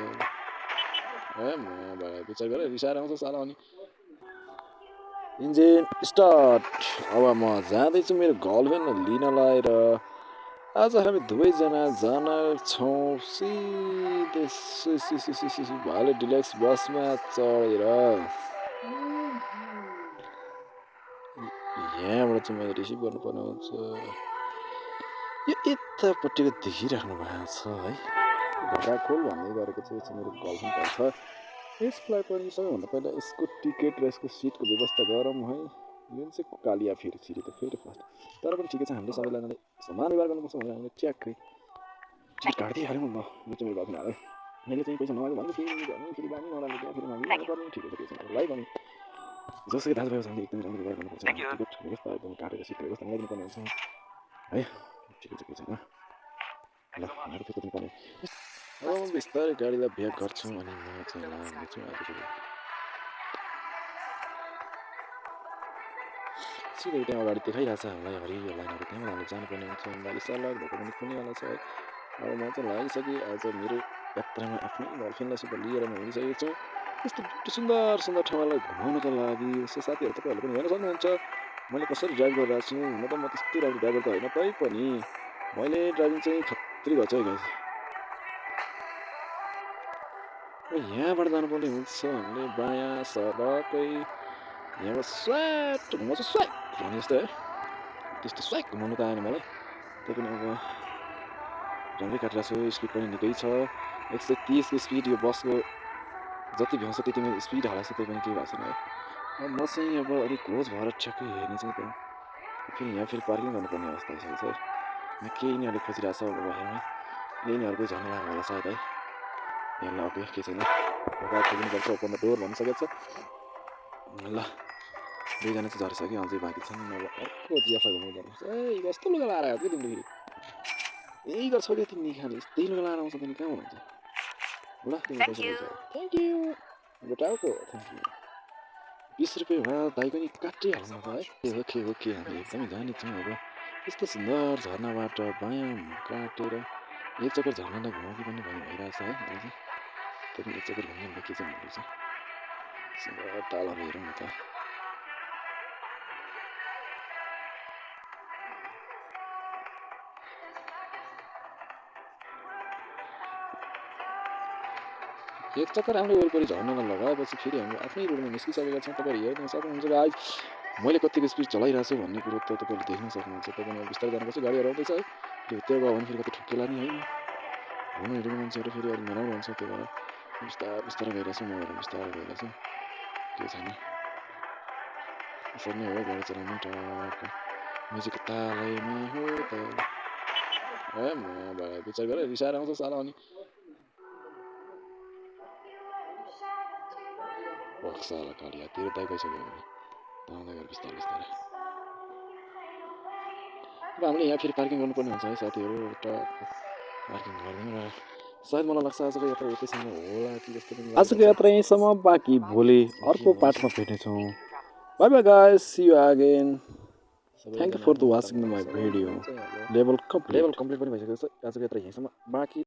म भाइ विचार गरेर रिसाएर आउँछ साला अनि इन्जिन स्टार्ट। अब म जाँदैछु मेरो गर्लफ्रेन्डलाई लिनलाई र आज हामी दुवैजना जानेछौँ सिधै भाले डिलक्स बसमा चढेर। यहाँबाट चाहिँ मैले रिसिभ गर्नुपर्ने हुन्छ। यो यतापट्टिको देखिराख्नु भएको छ है, ढोका खोल भन्दै गरेको चाहिँ मेरो गर्लफ्रेन्ड पर्छ। यसलाई पनि सबैभन्दा पहिला यसको टिकट र यसको सिटको व्यवस्था गरौँ है। जुन चाहिँ कालिया फेरि फर्स्ट, तर पनि ठिकै छ। हामीले सबैजनाले समान व्यवहार गर्नुपर्छ भनेर हामीले ट्याक्कै टिकट काटिदिइहाल्यौँ। म चाहिँ मेरो गर्लफ्रेन्ड हाल्यो, मैले चाहिँ पैसा नमाग्यो भने फेरि बानी नराले त्यहाँ फेरि माग्नु पर्ने। ठिकै छ त्यसमा लाइ पनि जसरी दाजुभाइ हामीले एकदम राम्रो व्यवहार गर्नुपर्छ। टिकट व्यवस्था एकदम काटेर सिटको व्यवस्था मिलाइदिनुपर्ने हुन्छ है। ठिकै छ केही छैन ल, हाम्रो फेरि कुद्नुपर्ने। अब म बिस्तारै गाडीलाई ब्याक गर्छु अनि म चाहिँ लाग्नेछु आजको सिधै त्यहाँ अगाडि देखाइरहेको छ हामीलाई हरियो लाइनहरू, त्यहाँबाट हामी जानुपर्ने हुन्छ। बाली सडक ढोका पनि खुल्नेवाला छ है। अब म चाहिँ लागिसकेँ। आज मेरो यात्रामा आफ्नै गर्लफ्रेन्डलाई सुध लिएर म हिँडिसकेको छु यस्तो सुन्दर सुन्दर ठाउँलाई घुमाउनको लागि। यसो साथीहरू तपाईँहरूले पनि हेर्न सक्नुहुन्छ मैले कसरी ड्राइभ गरिरहेको छु। हुन त म त्यस्तो राम्रो ड्राइभर त होइन, तैपनि मैले ड्राइभिङ चाहिँ खत्री गर्छु है गाइस। यहाँबाट जानुपर्ने हुन्छ हामीले बायाँ सडकै, यहाँबाट स्वाट घुमाउँछु स्वाट भने जस्तो है। त्यस्तो स्वाट घुमाउनु त आएन मलाई, त्यही पनि अब राम्रै काटिरहेको छु। स्पिड पनि निकै छ, 130को स्पिड। यो बसको जति भ्याउँछ त्यति मेरो स्पिड हालेको छ, त्यही पनि केही भएको छैन है। अब म चाहिँ अब अलिक क्लोज भएर ठ्याक्कै हेर्ने चाहिँ त्यहाँ फेरि यहाँ फेरि पार्किङ गर्नुपर्ने अवस्था आइसकेको छ है। यहाँ केही नै अलिक खोजिरहेको छ अब हेरौँ है। यही नै अर्कै झर्न लाग्यो होला सायद है। यहाँ ओके केही छैन, अगाडि खोल्नुपर्छ। ओपन द डोर भनिसकेको छ ल। दुईजना चाहिँ झरिसक्यो, अझै बाँकी छन्। अब अर्को जिएफआई घुमाउनु पर्छ। ए कस्तो लुगा लाएर आएको कि तिमीले फेरि यही गर्छ क्या तिमी खाने, त्यही लुगा लाएर आउँछ तिमी कहाँ हुन्छ ल। तिमी पैसा दिन्छ थ्याङ्क यू गोटाउको थ्याङ्क यू। 20 रुपियाँ भए दाइ पनि काटिहाल्नु त है। ओके ओके हामी एकदमै जानेछौँ। अब यस्तो सुन्दर झर्नाबाट बायाँ काटेर एक चक्कर झर्नालाई घुमाउने पनि भन्ने भइरहेछ है। अहिले त्यो पनि एक चक्कर घुम्ने के चाहिँ भन्दैछ सुन्दर तालहरू हेरौँ न त। एक चक्कर हामीले वरिपरि झर्नालाई लगाएपछि फेरि हामी आफ्नै रोडमा निस्किसकेका छौँ। तपाईँहरू हेर्न सक्नुहुन्छ गाइस मैले कतिको स्पिड चलाइरहेको छु भन्ने कुरो त तपाईँहरूले देख्न सक्नुहुन्छ। तपाईँ पनि बिस्तारै जानुपर्छ, गाडी हराउँदैछ है। त्यो भित्र गयो भने फेरि कति ठुक्केला नि होइन, हुनु हिँडेको मान्छेहरू फेरि अलिक नराम्रो हुन्छ। त्यही भएर बिस्तारै बिस्तारै गइरहेको छु, म बिस्तारै गइरहेको छु, केही छैन। यसरी नै हो गाडी चलाउनु टक्क म्युजिकको तालैमा हो त। म भाइ विचार गरेर रिसाएर आउँछ साला अनि साला कालिया तेरो दाइ गइसक्यो भने ताउँदै गएर बिस्तारै बिस्तारै। अब हामीले यहाँ फेरि पार्किङ गर्नुपर्ने हुन्छ है साथीहरू। पार्किङ गर्दैन र सायद मलाई लाग्छ आजको यात्रा यतिसम्म होला कि जस्तो पनि। आजको यात्रा यहीँसम्म, बाँकी भोलि अर्को पार्टमा भेट्नेछौँ। Bye bye guys, see you again. Thank you for the watching my video. Level complete पनि भइसकेको छ। आजको यात्रा यहीँसम्म, बाँकी